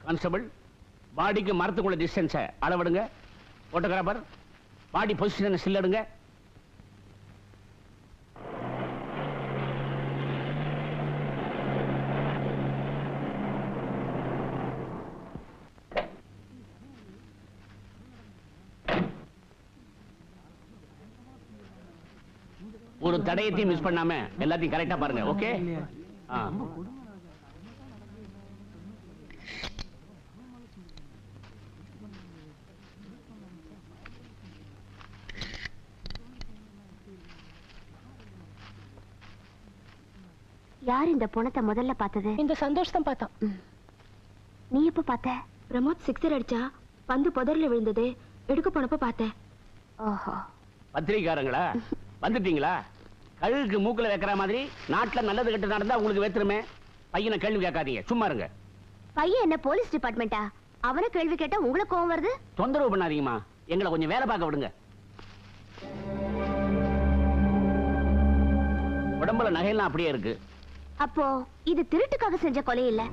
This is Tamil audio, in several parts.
கான்ஸ்டபிள், பாடிக்கு மரத்துக்குள்ள டிஸ்டன்ஸை அளவிடுங்க. போட்டோகிராஃபர், பாடி பொசிஷனை ஸ்டில் எடுங்க. ஒரு தடயத்தையும் மிஸ் பண்ணாம எல்லாத்தையும் கரெக்டா பாருங்க. ஓகே? யார் இந்த பொணத்தை முதல்ல பார்த்தது? இந்த சந்தோஷ் தான் பார்த்தான். நீ எப்ப பார்த்த? பிரமோத் சிக்ஸர் அடிச்சா பந்து புதர்ல விழுந்தது, எடுக்க போனப்ப பார்த்தேன். ஓஹோ, பத்திரிக்காரங்களா வந்துட்டீங்களா? கழுகுக்கு மூக்குல வைக்கிற மாதிரி நாட்டுல நல்லது கெட்டு நடந்தா உங்களுக்கு வெத்துருமே. பையனை கேள்வி கேட்காதீங்க, சும்மா இருங்க. பையன் என்ன போலீஸ் டிபார்ட்மெண்டா? அவனை கேள்வி கேட்டா உங்களுக்கு கோவம் வருது? தொந்தரவு பண்ணாதீங்கம்மா, எங்களை கொஞ்சம் வேலை பார்க்க விடுங்க. உடம்புல நகையெல்லாம் அப்படியே இருக்கு. அப்போ இது திருட்டுக்காக செஞ்ச கொலை இல்ல?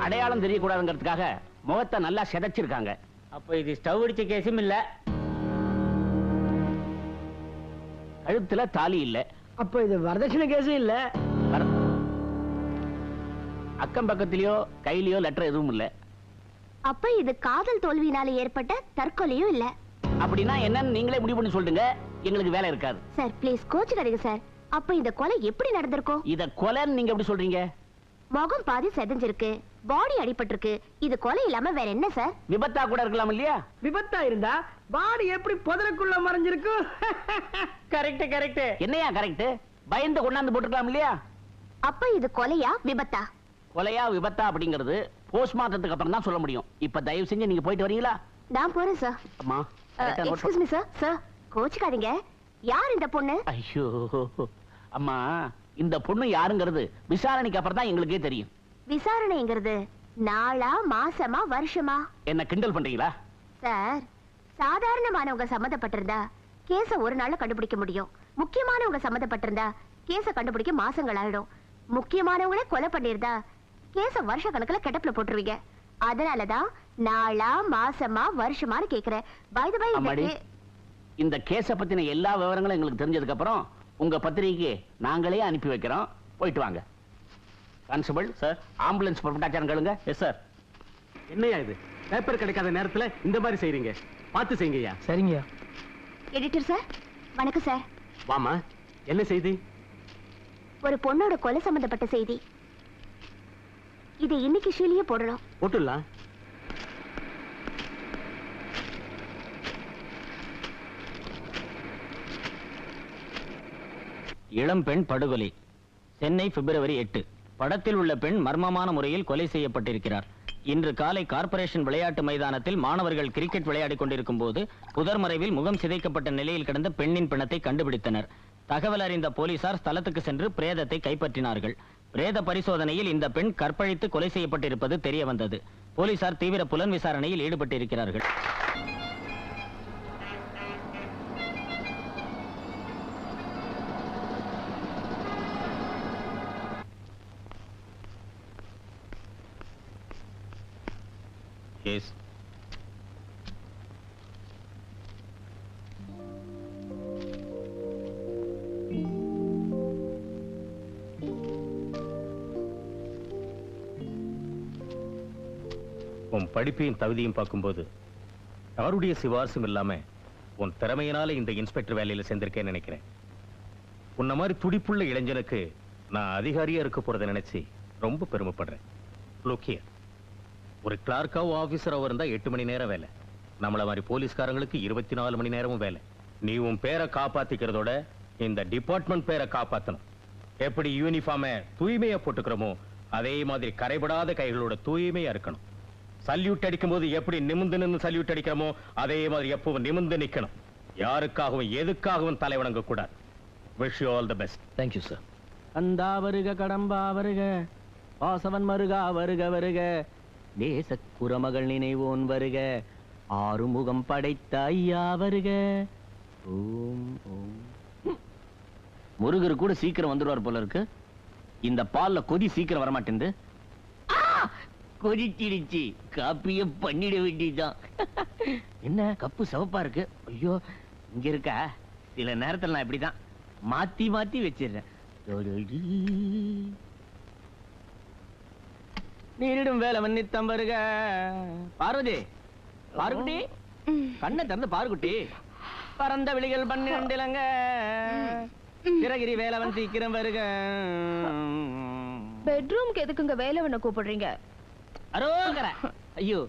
அடையாளம் தெரியக்கூடாதுங்கிறதுக்காக முகத்தை நல்லா செதைச்சிருக்காங்க. அப்ப இது ஸ்டவ் அடிச்ச கேஸும் இல்ல. கழுத்துல தாலி இல்ல. அப்ப இது வரதட்சணை கேஸும் இல்ல. அக்கம் பக்கத்திலயோ கையிலயோ லெட்டர் எதுவும் இல்ல. அப்ப இது காதல் தோல்வியினால ஏற்பட்ட தற்கொலையும் இல்ல. அப்படின்னா என்னன்னு நீங்களே முடிவு பண்ணி சொல்லுங்க, எங்களுக்கு வேலை இருக்காது. சார் ப்ளீஸ் கோச்சுக்காதீங்க சார். அப்ப இந்த கொலை எப்படி நடந்திருக்கும்? இத கொலைன்னு நீங்க எப்படி சொல்றீங்க? முகம் பாதி செதஞ்சிருக்கு, பாடி அடிபட்டிருக்கு. இது கொலை இல்லாம வேற என்ன சார்? விபத்தா கூட இருக்கலாம் இல்லையா? விபத்தா இருந்தா பாடி எப்படி புதருக்குள்ள மறைஞ்சிருக்கும்? Correct correct. என்னையா கரெக்ட்? பயந்து கொண்டாந்து போட்டுக்கலாம் இல்லையா? அப்ப இது கொலையா விபத்தா? கொலையா விபத்தா அப்படிங்கிறது போஸ்ட்மார்ட்டத்துக்கு அப்புறம் தான் சொல்ல முடியும். இப்ப தயவு செஞ்சு நீங்க போயிட்டு வரீங்களா? நான் போறேன் சார். அம்மா, எக்ஸ்கியூஸ் மீ சார். சார் கோச்சுக்காதீங்க. யார் இந்த பொண்ணு? ஐயோ அம்மா, இந்த பொண்ணு யாருங்கிறது விசாரணைக்கு அப்புறம் தான் எங்களுக்கே தெரியும். விசாரணைங்கிறது நாளா மாசமா வருஷமா? என்ன கிண்டல் பண்றீங்களா? சார், சாதாரணமானவங்க சம்மந்தப்பட்டிருந்தா கேஸ ஒரு நாள்ல கண்டுபிடிக்க முடியும். முக்கியமானவங்க சம்மந்தப்பட்டிருந்தா கேஸ கண்டுபிடிக்க மாசங்கள் ஆயிடும். முக்கியமானவங்களே கொலை பண்ணிருந்தா கேஸ வருஷ கணக்குல கெட்டப்ல போட்டுருவீங்க. அதனாலதான் நாளா மாசமா வருஷமானு கேக்குறேன். பை தி பை, இந்த கேஸ பத்தின எல்லா விவரங்களும் எங்களுக்கு தெரிஞ்சதுக்கு அப்புறம் உங்க பத்திரிகைக்கு நாங்களே அனுப்பி வைக்கிறோம். போயிட்டு வாங்க. கான்ஸ்டபிள் சார், ஆம்புலன்ஸ் புறப்பட்டாச்சாரம் கேளுங்க. Yes sir. என்னையா இது, பேப்பர் கிடைக்காத நேரத்துல இந்த மாதிரி செய்றீங்க? பார்த்து செய்யுங்கய்யா. சரிங்கய்யா. எடிட்டர் சார், வணக்கம் சார். வாமா, என்ன செய்தி? ஒரு பொண்ணோட கொலை சம்பந்தப்பட்ட செய்தி. இது இன்னைக்கு ஷீலியே போடணும். போட்டுடலாம். இளம் பெண் படுகொலை, சென்னை பிப்ரவரி 8. படத்தில் உள்ள பெண் மர்மமான முறையில் கொலை செய்யப்பட்டிருக்கிறார். இன்று காலை கார்ப்பரேஷன் விளையாட்டு மைதானத்தில் மாணவர்கள் கிரிக்கெட் விளையாடிக் கொண்டிருக்கும் போது புதர் மறைவில் முகம் சிதைக்கப்பட்ட நிலையில் கிடந்த பெண்ணின் பிணத்தை கண்டுபிடித்தனர். தகவல் அறிந்த போலீசார் ஸ்தலத்துக்கு சென்று பிரேதத்தை கைப்பற்றினார்கள். பிரேத பரிசோதனையில் இந்த பெண் கற்பழித்து கொலை செய்யப்பட்டிருப்பது தெரிய வந்தது. போலீசார் தீவிர புலன் விசாரணையில் ஈடுபட்டிருக்கிறார்கள். Yes. உன் படிப்பையும் தகுதியும் பார்க்கும்போது யாருடைய சிபாரிசும் இல்லாம உன் திறமையினால இந்த இன்ஸ்பெக்டர் வேலையில சேர்ந்திருக்கேன்னு நினைக்கிறேன். உன்ன மாதிரி துடிப்புள்ள இளைஞனுக்கு நான் அதிகாரியா இருக்க போறதை நினைச்சு ரொம்ப பெருமைப்படுறேன். லோக்கிய ஒரு கிளார்க்காவோ ஆபீசராவோ இருந்தா 8 மணி நேரம் வேலை. நம்மள மாதிரி போலீஸ்காரங்களுக்கு 24 மணி நேரமும் வேலை. நீ உன் பேரை காப்பாத்திக்கிறதோட இந்த டிபார்ட்மெண்ட் பேரை காப்பாத்தணும். எப்படி யூனிஃபார்மை தூய்மையா போட்டுக்கிறோமோ அதே மாதிரி கரைபடாத கைகளோட தூய்மையா இருக்கணும். சல்யூட் அடிக்கும் போது எப்படி நிமிந்து நின்று சல்யூட் அடிக்கிறோமோ அதே மாதிரி எப்பவும் நிமிந்து நிக்கணும். யாருக்காகவும் எதுக்காகவும் தலை வணங்க கூடாது. Wish you all the best. Thank you, sir. கந்தா வருக கடம்பா வருக, வாசவன் மருகா வருக வருக, தேச குரமகள் நினைவோன் வருக, ஆறுமுகம் படைத்த ஐயா வருக. ஓம் ஓம். முருகர் கூட சீக்கிரம் வந்துடுவார் போல இருக்கு. இந்த பால்ல கொதி சீக்கிரம் வரமாட்டேங்குது. கொதிச்சிடுச்சு, காப்பிய பண்ணிட வேண்டியதுதான். என்ன கப்பு சிவப்பா இருக்கு? ஐயோ, இங்க இருக்கா? சில நேரத்துல நான் இப்படிதான் மாத்தி மாத்தி வச்சிடுறேன். நீரிடும் வேலை மன்னித்தம் வருக. பார்வதி, பாருக்குட்டி, கண்ணை திறந்து பாருக்குட்டி. பரந்த விழிகள் 12 இலங்க, திரகிரி வேலவன் சீக்கிரம் வருக. பெட்ரூம்க்கு எதுக்குங்க வேலவனை கூப்பிடுறீங்க? அரோகர. ஐயோ,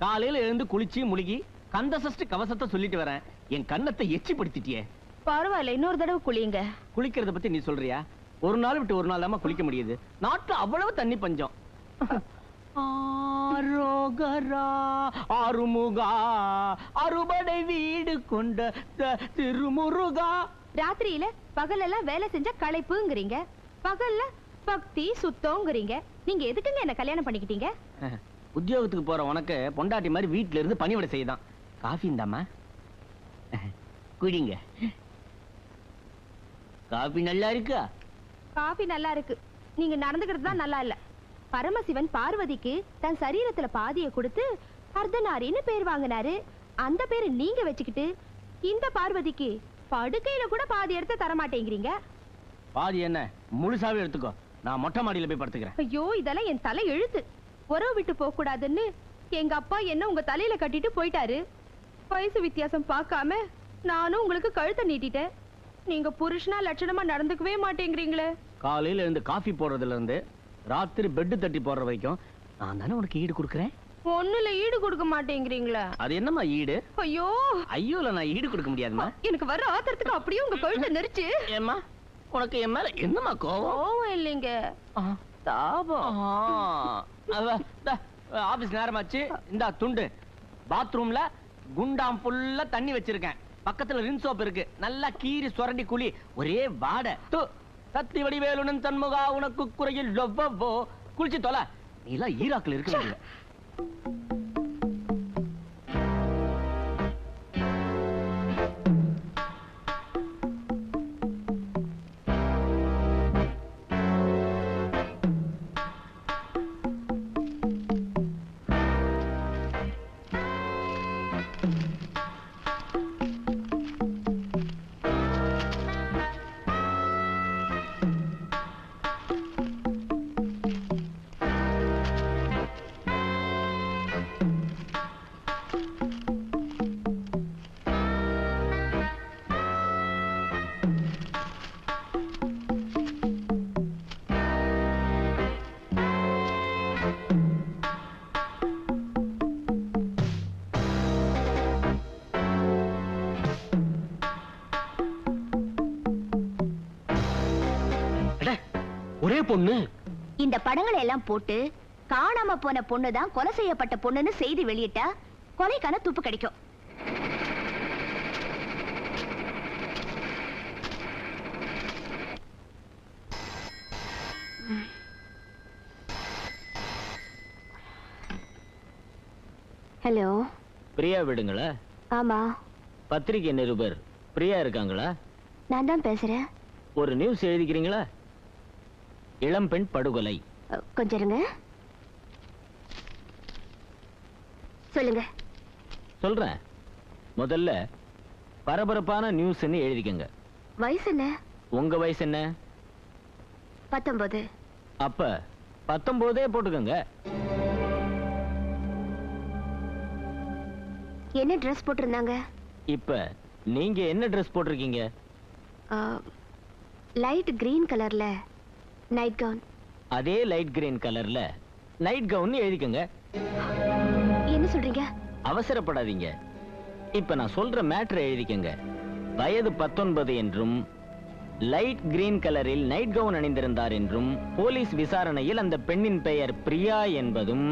காலையில எழுந்து குளிச்சு முழுகி கந்த சஷ்டி கவசத்தை சொல்லிட்டு வரேன். என் கண்ணத்தை எச்சிப்படுத்திட்டியே. பரவாயில்ல, இன்னொரு தடவை குளிங்க. குளிக்கிறத பத்தி நீ சொல்றியா? ஒரு நாள் விட்டு ஒரு நாள் தான் குளிக்க முடியுது. நாட்டுல அவ்வளவு தண்ணி பஞ்சம். ஆரோகரா ஆறுமுகா அறுபடை வீடு கொண்ட திருமுருகா. ராத்திரியில பகலெல்லாம் வேலை செஞ்சா களைப்புங்கிறீங்க, பகல்ல பக்தி சுத்தம்ங்கிறீங்க. நீங்க எதுக்குங்க என்ன கல்யாணம் பண்ணிக்கிட்டீங்க? உத்தியோகத்துக்கு போற உனக்கு பொண்டாட்டி மாதிரி வீட்டுல இருந்து பணிவிட செய்தான். காஃபி இந்தாமா, குடிங்க. காஃபி நல்லா இருக்கா? காபி நல்லா இருக்கு, நீங்க நடந்துக்கிறது தான் நல்லா இல்ல. பரமசிவன் பார்வதிக்கு தன் சரீரத்துல பாதியை கொடுத்து அர்த்தநாரின்னு பேர் வாங்கினாரு. அந்த பேரை நீங்க வச்சுக்கிட்டு இந்த பார்வதிக்கு படுக்கையில கூட பாதி எடுத்து தர மாட்டேங்கிறீங்க. பாதி என்ன, முழுசாவே எடுத்துக்கோ. நான் மொட்டை மாடியில போய் படுத்துக்கிறேன். ஐயோ, இதெல்லாம் என் தலை எழுத்து. உறவு விட்டு போக கூடாதுன்னு எங்க அப்பா என்ன உங்க தலையில கட்டிட்டு போயிட்டாரு. வயசு வித்தியாசம் பார்க்காம நானும் உங்களுக்கு கழுத்தை நீட்டிட்டேன். நீங்க புருஷனா லட்சணமா நடந்துக்கவே மாட்டேங்கிறீங்களே. காலையில இருந்து காஃபி போடுறதுல இருந்து ராத்திரி பெட்டு தட்டி போடுற வரைக்கும் நான் தானே உனக்கு ஈடு கொடுக்குறேன். ஒண்ணுல ஈடு கொடுக்க மாட்டேங்கிறீங்களா? அது என்னம்மா ஈடு? ஐயோ, ஐயோல நான் ஈடு கொடுக்க முடியாதுமா. எனக்கு வர ஆத்திரத்துக்கு அப்படியே உங்க கழுத்தை நெரிச்சு. ஏம்மா, உனக்கு என் மேல என்னம்மா கோவம்? கோவம் இல்லைங்க, தாபம். ஆபீஸ் நேரமாச்சு. இந்த துண்டு பாத்ரூம்ல குண்டாம் ஃபுல்லா தண்ணி வச்சிருக்கேன். பக்கத்துல ரின் சோப் இருக்கு. நல்லா கீறி சுரண்டி குளி. ஒரே வாடை. சத்தி வடிவேலுடன் தன்முகா உனக்கு குறையில் லவ்வோ. குளிச்சு தொலை. நீ எல்லாம் ஈராக்ல இருக்க. ஒரே பொண்ணு. இந்த படங்களை எல்லாம் போட்டு காணாம போன பொண்ணு தான் கொலை செய்யப்பட்ட பொண்ணுன்னு செய்தி வெளியிட்டா கொலைக்கான துப்பு கிடைக்கும். ஹலோ, பிரியா விடுங்களா? ஆமா, பத்திரிகை நிருபர் பிரியா இருக்காங்களா? நான் தான் பேசுறேன். ஒரு நியூஸ் எழுதிக்கிறீங்களா? இளம்பெண் படுகொலை. கொஞ்சம் இருங்க, சொல்லுங்க. சொல்றேன். முதல்ல பரபரப்பான நியூஸ்ன்னு எழுதிக்கங்க. வயசு என்ன? உங்க வயசு என்ன? 19. அப்ப 19 போட்டுக்கங்க. என்ன ட்ரெஸ் போட்டிருந்தாங்க? இப்ப நீங்க என்ன ட்ரெஸ் போட்டிருக்கீங்க? லைட் கிரீன் கலர்ல நைட் கவுன். அதே லைட் கிரீன் கலர்ல நைட் கவுன் எழுதிக்கங்க. என்ன சொல்றீங்க? அவசரப்படாதீங்க. இப்ப நான் சொல்ற மேட்டர் எழுதிக்கங்க. வயது 19 என்றும் லைட் கிரீன் கலரில் நைட் கவுன் அணிந்திருந்தார் என்றும் போலீஸ் விசாரணையில் அந்த பெண்ணின் பெயர் பிரியா என்பதும்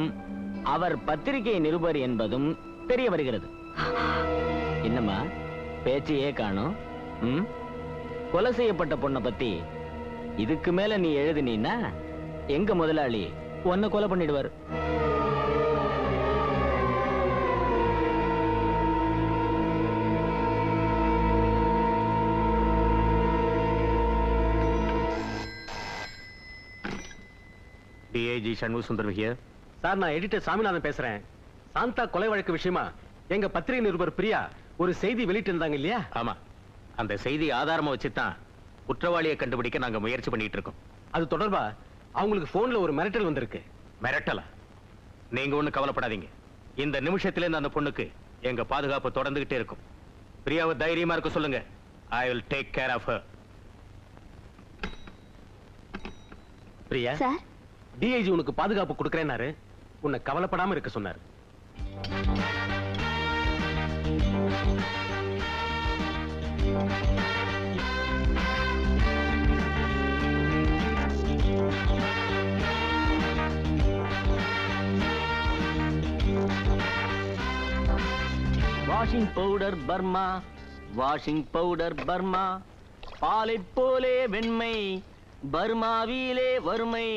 அவர் பத்திரிகை நிருபர் என்பதும் தெரிய வருகிறது. என்னம்மா பேச்சையே காணோம்? கொலை செய்யப்பட்ட பொண்ணை பத்தி இதுக்கு மேல நீ எழுதுனீன்னா எங்க முதலாளி உன்னை கொலை பண்ணிடுவார். DIG Shanmu Sundar here. Sir, நான் எடிட்டர் சாமிநாதன் பேசுறேன். சாந்தா கொலை வழக்கு விஷயமா எங்க பத்திரிகை நிருபர் பிரியா ஒரு செய்தி வெளியிட்டு இருந்தாங்க இல்லையா? ஆமா, அந்த செய்தி ஆதாரமா வச்சுதான் குற்றவாளியை கண்டுபிடிக்க நாங்க முயற்சி பண்ணிட்டு இருக்கோம். அது தொடர்பா அவங்களுக்கு போன்ல ஒரு மிரட்டல் வந்திருக்கு. மிரட்டலா? நீங்க ஒண்ணு கவலைப்படாதீங்க. இந்த நிமிஷத்துல இருந்து அந்த பொண்ணுக்கு எங்க பாதுகாப்பு தொடர்ந்துகிட்டே இருக்கும். பிரியாவை தைரியமா இருக்க சொல்லுங்க. I will take care of her. Priya, sir, DIG உனக்கு பாதுகாப்பு கொடுக்கறேன்னாரு. உன்னை கவலைப்படாம இருக்க சொன்னாரு. வாஷிங் பவுடர் பர்மா, வாஷிங் பவுடர் பர்மா, பாலை போலே வெண்மை, பர்மாவிலே வறுமை,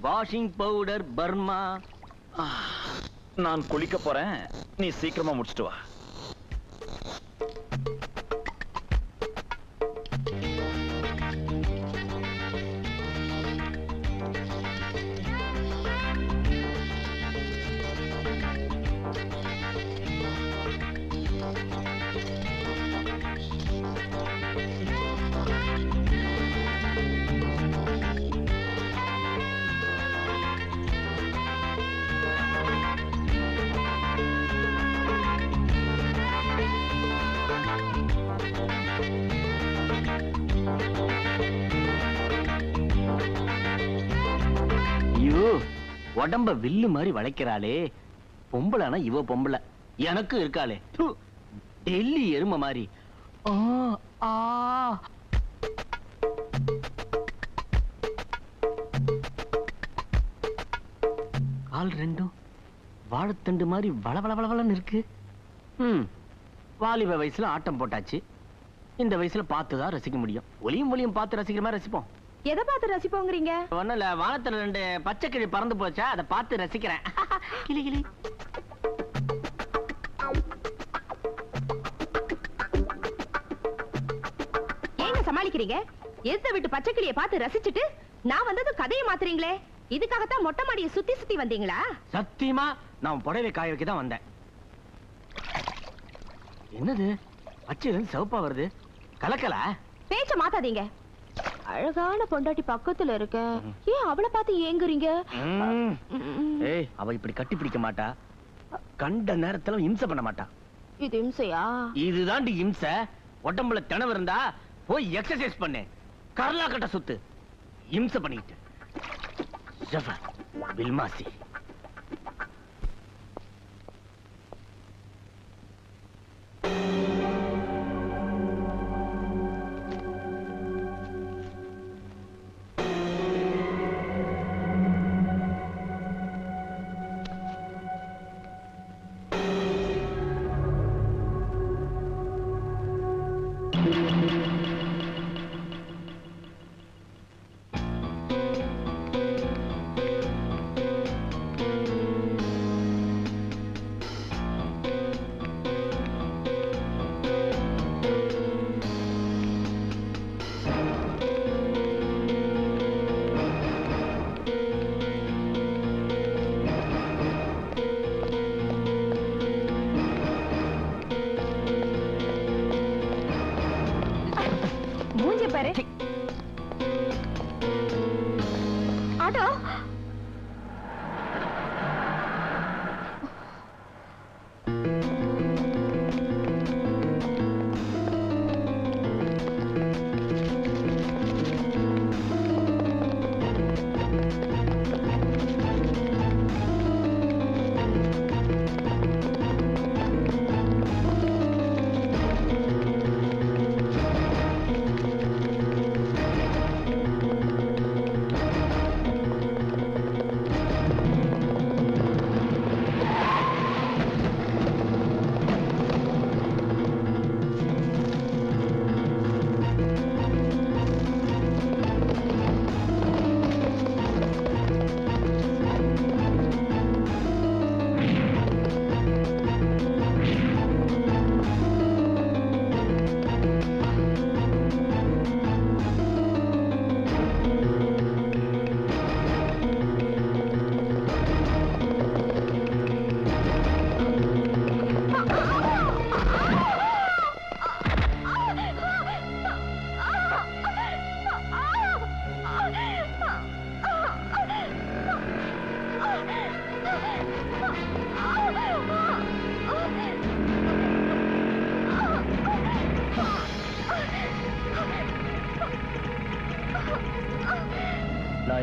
வாஷிங் பவுடர் பர்மா. நான் குளிக்க போறேன், நீ சீக்கிரமா முடிச்சிட்டு வா. ஐயோ, உடம்ப வில்லு மாதிரி வளைக்கிறாளே. பொம்பளைனா இவ பொம்பளை, எனக்கு இருக்காளே. து, டெல்லி எருமை மாதிரி. ஆ, ஆ. கால் ரெண்டும் வாழைத்தண்டு மாதிரி வளவளவளன்னு இருக்கு. வாலிப வயசுல ஆட்டம் போட்டாச்சு. இந்த வயசுல பார்த்துதான் ரசிக்க முடியும். ஒளியும் பார்த்து ரசிக்கிற மாதிரி ரசிப்போம். எதை பார்த்து ரசிப்போங்கிறீங்க? ஒண்ணுல வானத்துல 2 பச்சை கிளி பறந்து போச்சா, அதை பார்த்து ரசிக்கிறேன். கிளி கிளி. ஏங்க சமாளிக்கிறீங்க? எந்த வீட்டு பச்சைக்கிளியை பார்த்து ரசிச்சுட்டு நான் வந்தது கதையை மாத்துறீங்களே. இதுக்காகத்தான் மொட்டை மாடியை சுத்தி சுத்தி வந்தீங்களா? சத்தியமா நான் புடவை காய வைக்க தான் வந்தேன். என்னது பச்சையில இருந்து சிவப்பா வருது? கலக்கலா? பேச்ச மாத்தாதீங்க. அழகான பொண்டாட்டி பக்கத்துல இருக்க, ஏன் அவளை பார்த்து ஏங்குறீங்க? ஏய், அவ இப்படி கட்டி பிடிக்க மாட்டா. கண்ட நேரத்துல இம்சை பண்ண மாட்டா. இது இம்சையா? இதுதாண்டி இம்சை. உடம்புல திணவு இருந்தா போய் எக்ஸர்சைஸ் பண்ணு. கரலா கட்ட சுத்து. இம்சை பண்ணிட்டு ஜஃபர் பில்மாசி.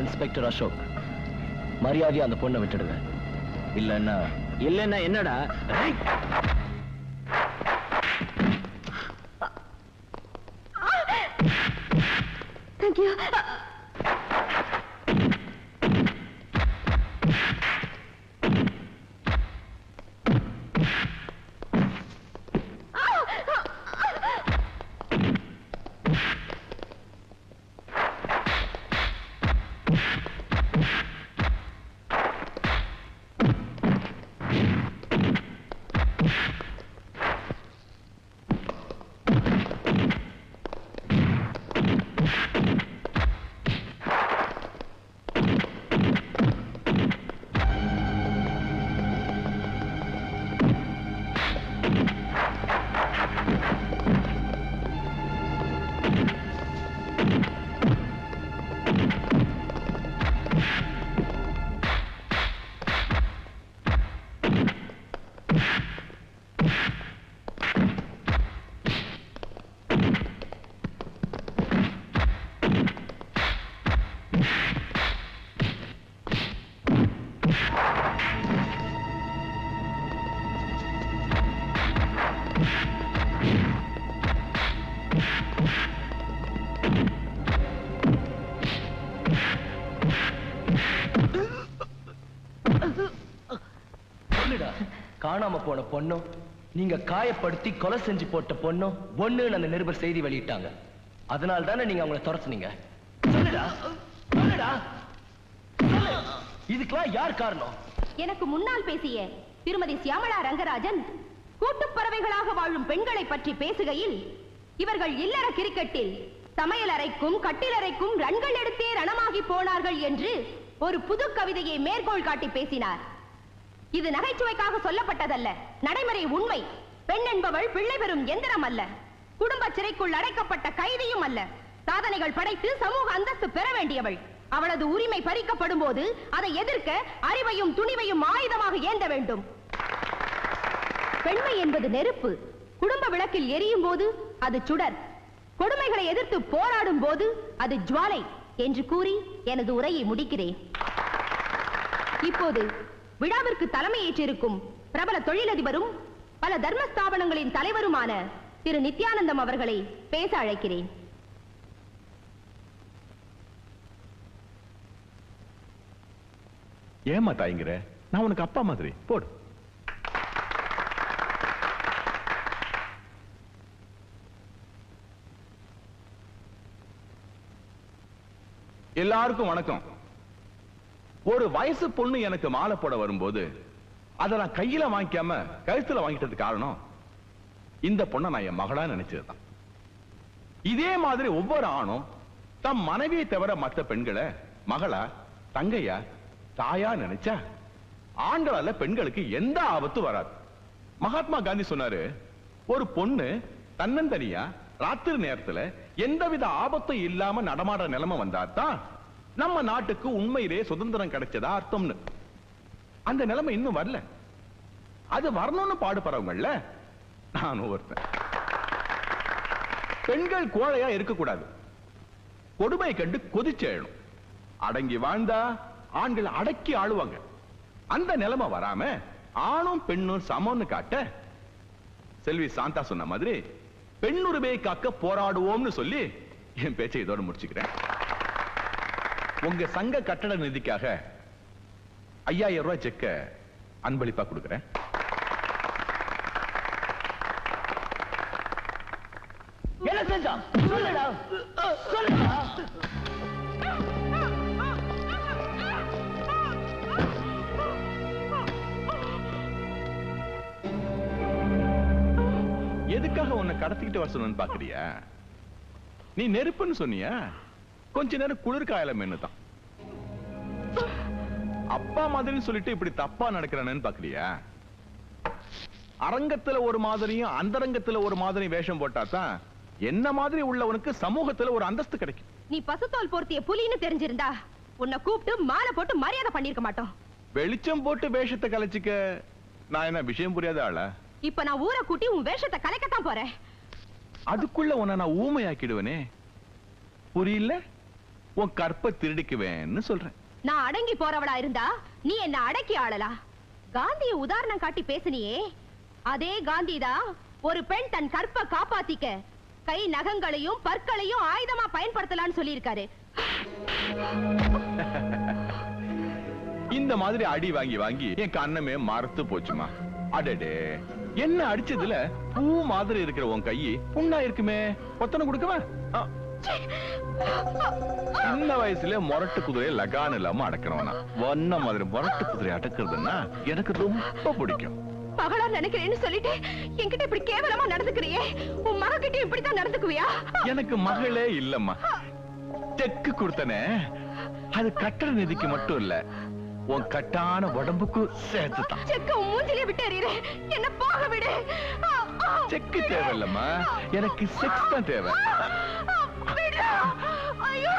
இன்ஸ்பெக்டர் அசோக். மரியாதையா அந்த பொண்ணை விட்டுடுங்க. இல்லன்னா என்னடா? தேங்க்யூ. காணாம போன பொண்ணும் நீங்க காயப்படுத்தி கொலை செஞ்சு போட்ட பொண்ணும் ஒண்ணுன்னு அந்த நிருபர் செய்தி வெளியிட்டாங்க. அதனால தானே நீங்க அவங்கள துரத்துனீங்க. சொல்லுடா, சொல்லுடா, சொல்லு. இதுக்கெல்லாம் யார் காரணம்? எனக்கு முன்னால் பேசிய திருமதி சியாமளா ரங்கராஜன் கூட்டுப் பறவைகளாக வாழும் பெண்களை பற்றி பேசுகையில் இவர்கள் இல்லற கிரிக்கெட்டில் சமையலறைக்கும் கட்டிலறைக்கும் ரன்கள் எடுத்தே ரணமாகி போனார்கள் என்று ஒரு புது கவிதையை மேற்கோள் காட்டி பேசினார். இது நகைச்சுவைக்காக சொல்லப்பட்டதல்ல, நடைமுறை உண்மை. பெண் என்பவள் பிள்ளை பெறும் எந்திரம் அல்ல, குடும்ப சிறைக்குள் அடைக்கப்பட்ட கைதியும் அல்ல. சாதனைகள் படைத்து சமூக அந்தஸ்து பெற வேண்டியவள். அவளது உரிமை பறிக்கப்படும் போது அதை எதிர்க்க அறிவையும் துணிவையும் ஆயுதமாக ஏந்த வேண்டும். பெண்மை என்பது நெருப்பு. குடும்ப விளக்கில் எரியும் போது அது சுடர். கொடுமைகளை எதிர்த்து போராடும் போது அது ஜுவாலை என்று கூறி எனது உரையை முடிக்கிறேன். இப்போது விழாவிற்கு தலைமையேற்றிருக்கும் பிரபல தொழிலதிபரும் பல தர்மஸ்தாபனங்களின் தலைவருமான திரு நித்யானந்தம் அவர்களை பேச அழைக்கிறேன். ஏமா தாய்ங்கிற? நான் உனக்கு அப்பா மாதிரி. போடு. எல்லாருக்கும் வணக்கம். ஒரு வயசு பொண்ணு எனக்கு மாலை போட வரும்போது அதை நான் கையில வாங்கிக்காம கழுத்துல வாங்கிட்டது காரணம் இந்த பொண்ணை நான் என் மகளா நினைச்சதுதான். இதே மாதிரி ஒவ்வொரு ஆணும் தம் மனைவியை தவிர மற்ற பெண்களை மகளா, தங்கையா, தாயா நினைச்சா ஆண்களால பெண்களுக்கு எந்த ஆபத்து வராது. மகாத்மா காந்தி சொன்னாரு, ஒரு பொண்ணு தன்னந்தனியா ராத்திரி நேரத்துல எந்தவித ஆபத்தும் இல்லாம நடமாடுற நிலைமை வந்தாதான் நம்ம நாட்டுக்கு உண்மையிலேயே சுதந்திரம் கிடைச்சதா அர்த்தம்னு. அந்த நிலைமை இன்னும் வரல. அது வரணும்னு பாடுபடுறவங்கல்ல நானும் ஒருத்தன். பெண்கள் கோழையா இருக்கக்கூடாது. கொடுமை கண்டு கொதிச்செழணும். அடங்கி வாழ்ந்தா ஆண்கள் அடக்கி ஆளுவாங்க. அந்த நிலைமை வராம ஆணும் பெண்ணும் சமம்னு காட்ட செல்வி சாந்தா சொன்ன மாதிரி பெண்ணுரிமையை காக்க போராடுவோம்னு சொல்லி என் பேச்சை இதோட முடிச்சுக்கிறேன். உங்க சங்க கட்டட நிதிக்காக 5000 ரூபாய் செக்க அன்பளிப்பா கொடுக்கிறேன். என்ன செஞ்சா? சொல்லுடா, சொல்லுடா. எதுக்காக உன்னை கடத்திக்கிட்டு வர சொன்னு பாக்குறியா? நீ நெருப்புன்னு சொன்னியா? கொஞ்ச நேரம் குளிர்காயலம் என்னதான் அப்பா மாதிரின்னு சொல்லிட்டு இப்படி தப்பா நடக்கிறானு பாக்குறியா? அரங்கத்துல ஒரு மாதிரியும் அந்தரங்கத்துல ஒரு மாதிரி வேஷம் போட்டாதான் என்ன மாதிரி உள்ளவனுக்கு சமூகத்துல ஒரு அந்தஸ்து கிடைக்கும். நீ பசுத்தோல் போர்த்திய புலின்னு தெரிஞ்சிருந்தா உன்னை கூப்பிட்டு மாலை போட்டு மரியாதை பண்ணிருக்க மாட்டோம். வெளிச்சம் போட்டு வேஷத்தை கலைச்சிக்க நான் என்ன விஷயம் புரியாத ஆளா? இப்ப நான் ஊரை கூட்டி உன் வேஷத்தை கலைக்கத்தான் போறேன். அதுக்குள்ள உன்னை நான் ஊமையாக்கிடுவனே. புரியல? உன் கற்பை திருடிக்குவேன்னு சொல்றேன். நான் அடங்கி போறவளா இருந்தா நீ என்ன அடக்கி ஆளலாம். காந்திய உதாரணம் காட்டி பேசுனியே, அதே காந்தி தான் ஒரு பெண் தன் கற்பை காப்பாத்திக்க கை நகங்களையும் பற்களையும் ஆயுதமா பயன்படுத்தலாம்னு சொல்லியிருக்காரு. இந்த மாதிரி அடி வாங்கி வாங்கி என் கண்ணமே மறத்து போச்சுமா. அடடே, என்ன அடிச்சதுல பூ மாதிரி இருக்கிற உன் கையை புண்ணா இருக்குமே, ஒத்தனை கொடுக்கவா? இந்த வயசுல முரட்டு குதிரையை லகான் இல்லாம அடக்கிறவனா, ஒன்ன மாதிரி முரட்டு குதிரை அடக்கிறதுன்னா எனக்கு ரொம்ப பிடிக்கும். மகளா நினைக்கிறேன்னு சொல்லிட்டு என்கிட்ட இப்படி கேவலமா நடந்துக்கிறியே, உன் மகக்கிட்ட இப்படித்தான் நடந்துக்குவியா? எனக்கு மகளே இல்லம்மா. செக்கு கொடுத்தனே, அது கட்டட நிதிக்கு மட்டும் இல்ல, உன் கட்டான உடம்புக்கு சேர்த்துதான். செக்க மூஞ்சிலே விட்டு எறியறே, என்ன போக விடு. செக்கு தேவையில்லம்மா, எனக்கு செக்ஸ் தான் தேவை. ஐயோ,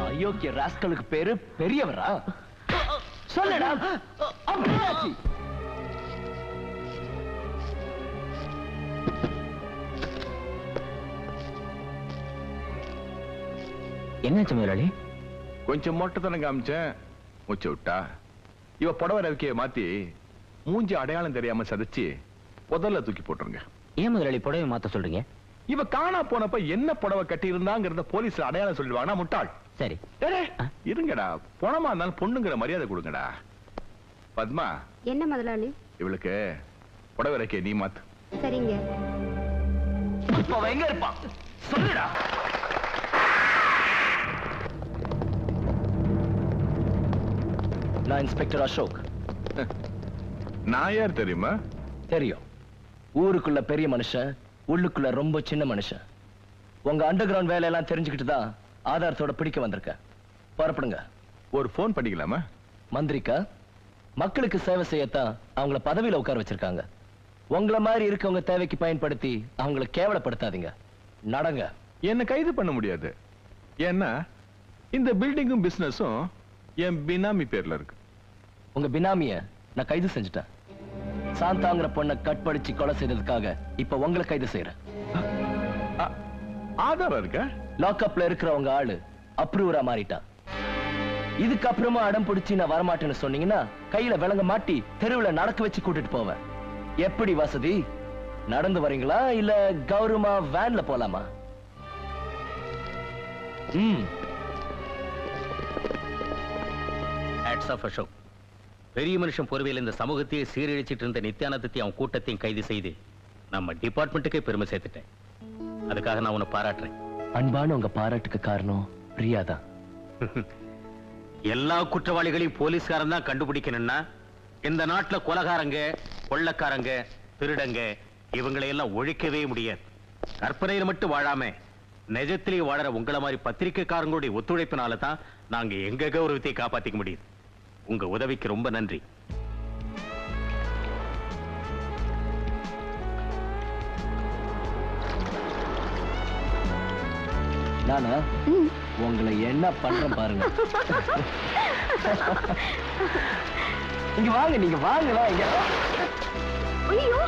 அயோக்கிய ராஸ்கலுக்கு பேரு பெரியவரா? சொல்லடா. என்னாச்சு முதலாளி? கொஞ்சம் மொட்டைத்தனம் காமிச்சேன், மூச்சு விட்டா. இவ புடவை ரவிக்கைய மாத்தி மூஞ்சி அடையாளம் தெரியாம சதைச்சு புதல்ல தூக்கி போட்டுருங்க. ஏன் முதலாளி புடவை மாத்த சொல்றீங்க? இவ காணா போனப்ப என்ன புடவை கட்டி இருந்தாங்கிறத போலீஸ் அடையாளம் சொல்லிடுவாங்க. முட்டாள். சரி இருங்கடா, பணமா இருந்தாலும் பொண்ணுங்கிற மரியாதை கொடுங்கடா. பத்மா, என்ன முதலாளி? இவளுக்கு புடவை ரவிக்கைய நீ மாத்து. சரிங்க. இப்ப எங்க இருப்பான் சொல்லுடா. நான் இன்ஸ்பெக்டர் அசோக். நான் யார் தெரியுமா? தெரியும். ஊருக்குள்ள பெரிய மனுஷன், உள்ளுக்குள்ள ரொம்ப சின்ன மனுஷன். உங்க அண்டர் கிரவுண்ட் வேலையெல்லாம் தெரிஞ்சுக்கிட்டு தான் ஆதாரத்தோட பிடிக்க வந்திருக்கேன். புறப்படுங்க. ஒரு போன் பண்ணிக்கலாமா? மந்திரிக்கா, மக்களுக்கு சேவை செய்யத்தான் அவங்கள பதவியில உட்கார வச்சிருக்காங்க. உங்களை மாதிரி இருக்கவங்க தேவைக்கு பயன்படுத்தி அவங்களை கேவலப்படுத்தாதீங்க. நடங்க. என்ன கைது பண்ண முடியாது. ஏன்னா இந்த பில்டிங்கும் பிசினஸும் என் பினாமி பேர்ல இருக்கு. உங்க பினாமிய நான் கைது செஞ்சுட்டேன். சாந்தாங்கிற பொண்ணை கட்படிச்சு கொலை செய்ததுக்காக இப்ப உங்களை கைது செய்யறேன். ஆதாரம் இருக்க? லாக்அப்ல இருக்கிற உங்க ஆளு அப்ரூவரா மாறிட்டான். இதுக்கப்புறமா அடம் பிடிச்சி நான் வரமாட்டேன்னு சொன்னீங்கன்னா கையில விலங்க மாட்டி தெருவுல நடக்க வச்சு கூட்டிட்டு போவேன். எப்படி வசதி? நடந்து வரீங்களா இல்ல கௌரவமா வேன்ல போலாமா? Hats off Ashok. பெரிய மனுஷன் பொறுமையில் இந்த சமூகத்தையே சீரழிச்சிட்டு இருந்த நித்யானந்தத்தையும் அவன் கூட்டத்தையும் கைது செய்து நம்ம டிபார்ட்மெண்ட்டுக்கே பெருமை சேர்த்துட்டேன். அதுக்காக நான் உன்னை பாராட்டுறேன். அன்பான உங்க பாராட்டுக்கு காரணம் பிரியாதான். எல்லா குற்றவாளிகளையும் போலீஸ்காரன் தான் கண்டுபிடிக்கணும்னா இந்த நாட்டுல கொலகாரங்க, கொள்ளக்காரங்க, திருடங்க இவங்களை எல்லாம் ஒழிக்கவே முடியாது. கற்பனையில மட்டும் வாழாம நிஜத்திலேயே வாழற உங்களை மாதிரி பத்திரிகைக்காரங்களுடைய ஒத்துழைப்பினால தான் நாங்க எங்க கௌரவத்தை காப்பாத்திக்க முடியுது. உங்க உதவிக்கு ரொம்ப நன்றி. நானா உங்களை என்ன பண்றேன் பாருங்க. இங்க வாங்க, நீங்க வாங்கலா. இங்க ஐயோ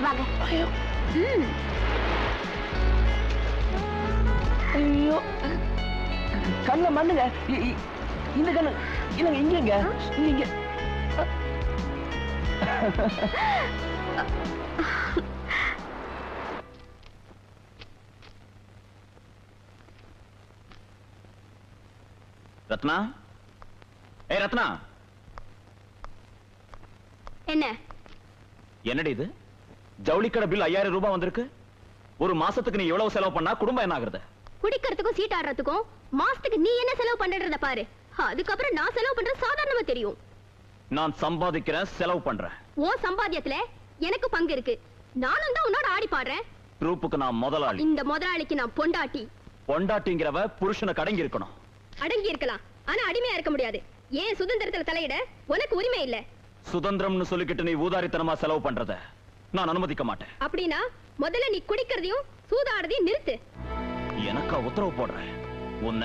வாங்க. ஐயோ கண்ண மண்ணுங்க. இந்த கண்ணு இல்லங்க, இங்க இங்க. ரத்னா, ஏய் ரத்னா. என்ன என்னடி இது? ஜவுளிக்கடை பில் 5000 ரூபாய் வந்திருக்கு. ஒரு மாசத்துக்கு நீ எவ்வளவு செலவு பண்ணா குடும்பம் என்ன ஆகுறது? குடிக்கிறதுக்கும் சீட்டாடுறதுக்கும் மாசத்துக்கு நீ என்ன செலவு பண்றத பாரு. அதுக்கப்புறம் நான் செலவு பண்றது சாதாரணமா தெரியும். நான் சம்பாதிக்கிறேன், செலவு பண்றேன். ஓ சம்பாத்தியத்துல எனக்கு பங்கு இருக்கு. நானும் தான் உன்னோட ஆடி பாடுறேன். ட்ரூப்புக்கு நான் முதலாளி. இந்த முதலாளிக்கு நான் பொண்டாட்டி. பொண்டாட்டிங்கிறவ புருஷனுக்கு அடங்கி இருக்கணும். அடங்கி இருக்கலாம், ஆனா அடிமையா இருக்க முடியாது. ஏன் சுதந்திரத்துல தலையிட உனக்கு உரிமை இல்ல. சுதந்திரம்னு சொல்லிக்கிட்டு நீ ஊதாரித்தனமா செலவு பண்றத நான் அனுமதிக்க மாட்டேன். அப்படின்னா முதல்ல நீ குடிக்கிறதையும் சூதாடுறதையும் நிறுத்து. எனக்கா உத்தரவு போடுறேன் உன்ன